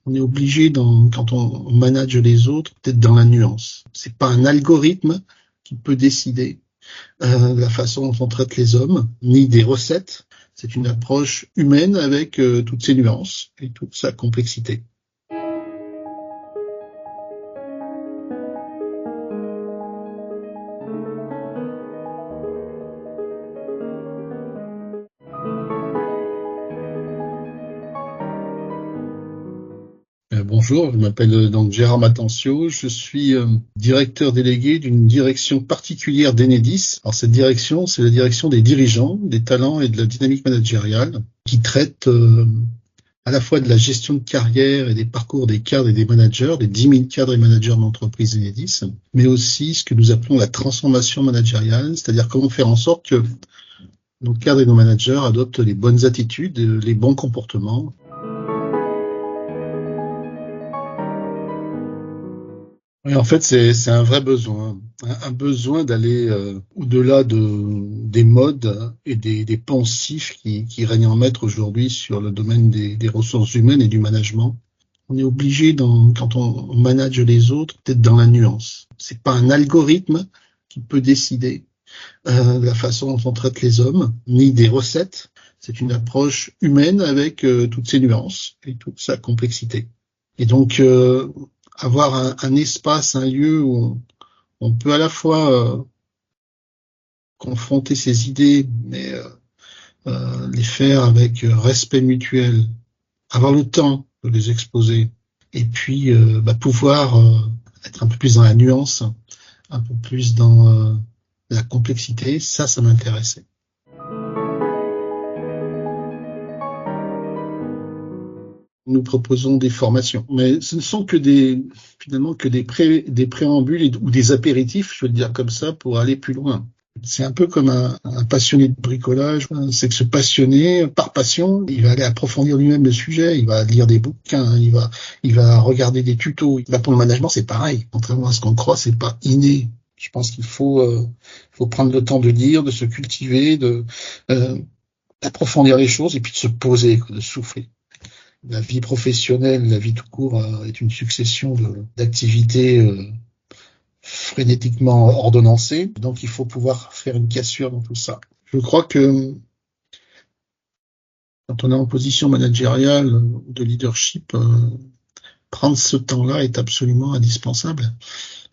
On est obligé, quand on manage les autres, d'être dans la nuance. C'est pas un algorithme qui peut décider de la façon dont on traite les hommes, ni des recettes. C'est une approche humaine avec toutes ses nuances et toute sa complexité. Bonjour, je m'appelle donc Gérard Matancio, je suis directeur délégué d'une direction particulière d'Enedis. Alors cette direction, c'est la direction des dirigeants, des talents et de la dynamique managériale, qui traite à la fois de la gestion de carrière et des parcours des cadres et des managers, des 10 000 cadres et managers d'entreprise Enedis, mais aussi ce que nous appelons la transformation managériale, c'est-à-dire comment faire en sorte que nos cadres et nos managers adoptent les bonnes attitudes, les bons comportements. Oui, en fait, c'est un vrai besoin, un besoin d'aller au-delà des modes et des poncifs qui règnent en maître aujourd'hui sur le domaine des ressources humaines et du management. On est obligé, quand on manage les autres, d'être dans la nuance. C'est pas un algorithme qui peut décider de la façon dont on traite les hommes, ni des recettes. C'est une approche humaine avec toutes ses nuances et toute sa complexité. Et donc, avoir un espace, un lieu où on peut à la fois confronter ses idées, mais les faire avec respect mutuel, avoir le temps de les exposer, et puis pouvoir être un peu plus dans la nuance, un peu plus dans la complexité, ça m'intéressait. Nous proposons des formations, mais ce ne sont que des préambules ou des apéritifs, je veux le dire comme ça, pour aller plus loin. C'est un peu comme un passionné de bricolage, c'est que ce passionné, par passion, il va aller approfondir lui-même le sujet, il va lire des bouquins, il va regarder des tutos. Là, pour le management, c'est pareil. Contrairement à ce qu'on croit, c'est pas inné. Je pense qu'il faut prendre le temps de lire, de se cultiver, d'approfondir les choses et puis de se poser, de souffler. La vie professionnelle, la vie tout court est une succession d'activités frénétiquement ordonnancées. Donc, il faut pouvoir faire une cassure dans tout ça. Je crois que quand on est en position managériale de leadership, prendre ce temps-là est absolument indispensable.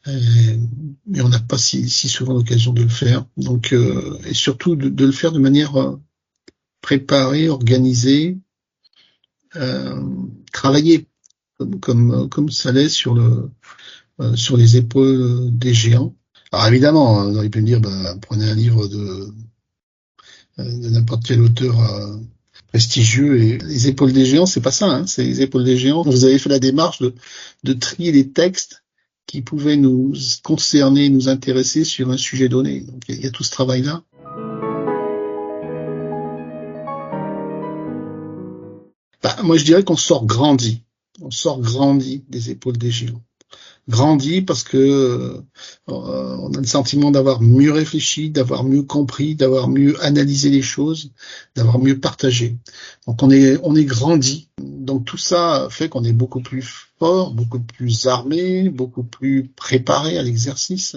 Mais on n'a pas si souvent l'occasion de le faire. Donc, et surtout de le faire de manière préparée, organisée, travailler comme ça l'est sur les épaules des géants. Alors évidemment, on aurait pu me dire, prenez un livre de n'importe quel auteur prestigieux et les épaules des géants, c'est pas ça, hein, c'est les épaules des géants. Vous avez fait la démarche de trier les textes qui pouvaient nous concerner, nous intéresser sur un sujet donné. Donc il y a tout ce travail-là. Moi je dirais qu'on sort grandi. On sort grandi des épaules des géants. Grandi parce que on a le sentiment d'avoir mieux réfléchi, d'avoir mieux compris, d'avoir mieux analysé les choses, d'avoir mieux partagé. Donc on est grandi. Donc tout ça fait qu'on est beaucoup plus fort, beaucoup plus armé, beaucoup plus préparé à l'exercice.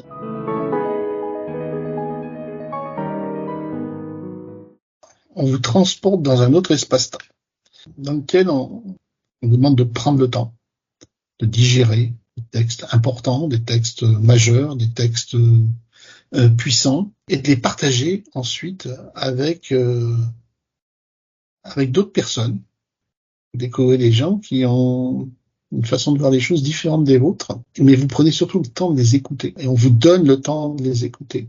On vous transporte dans un autre espace-temps dans lequel on vous demande de prendre le temps, de digérer des textes importants, des textes majeurs, des textes puissants, et de les partager ensuite avec d'autres personnes. Vous découvrez des gens qui ont une façon de voir les choses différente des vôtres, mais vous prenez surtout le temps de les écouter, et on vous donne le temps de les écouter.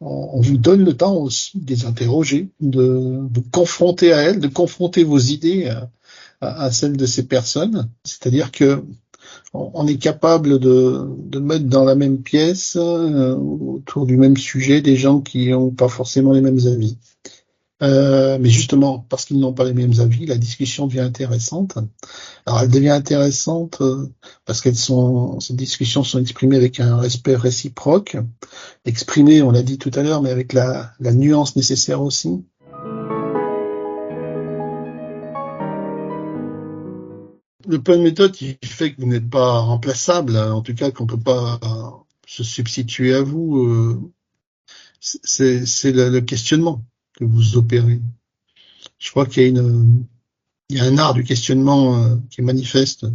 On vous donne le temps aussi de les interroger, de vous confronter à elles, de confronter vos idées à celles de ces personnes. C'est-à-dire que on est capable de mettre dans la même pièce, autour du même sujet, des gens qui n'ont pas forcément les mêmes avis. Mais justement, parce qu'ils n'ont pas les mêmes avis, la discussion devient intéressante. Alors, elle devient intéressante parce ces discussions sont exprimées avec un respect réciproque, exprimées, on l'a dit tout à l'heure, mais avec la nuance nécessaire aussi. le point de méthode qui fait que vous n'êtes pas remplaçable, en tout cas qu'on peut pas se substituer à vous, c'est le questionnement que vous opérez. Je crois il y a un art du questionnement qui est manifeste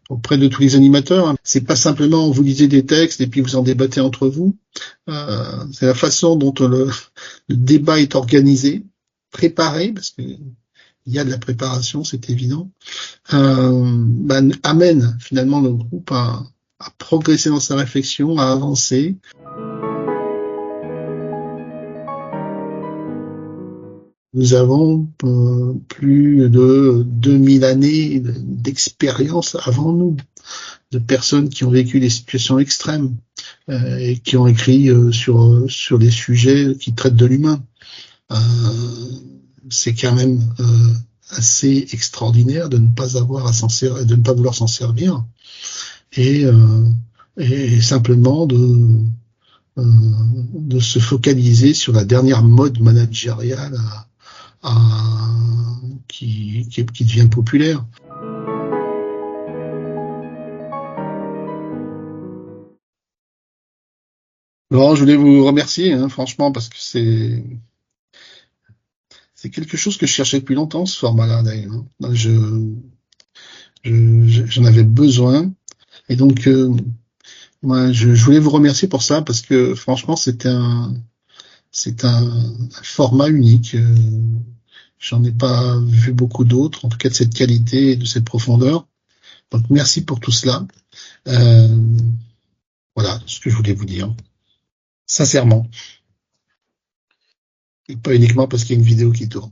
auprès de tous les animateurs. Hein. C'est pas simplement vous lisez des textes et puis vous en débattez entre vous. C'est la façon dont le débat est organisé, préparé, parce que il y a de la préparation, c'est évident, amène finalement le groupe à progresser dans sa réflexion, à avancer. Nous avons plus de 2000 années d'expérience avant nous, de personnes qui ont vécu des situations extrêmes et qui ont écrit sur des sujets qui traitent de l'humain. C'est quand même assez extraordinaire de ne pas avoir de ne pas vouloir s'en servir et simplement de se focaliser sur la dernière mode managériale qui devient populaire. Laurent, je voulais vous remercier, franchement, parce que c'est quelque chose que je cherchais depuis longtemps, ce format-là, d'ailleurs. J'en avais besoin. Et donc, moi, je voulais vous remercier pour ça, parce que franchement, c'est un format unique. J'en ai pas vu beaucoup d'autres, en tout cas de cette qualité et de cette profondeur. Donc, merci pour tout cela. Voilà ce que je voulais vous dire. Sincèrement. Et pas uniquement parce qu'il y a une vidéo qui tourne.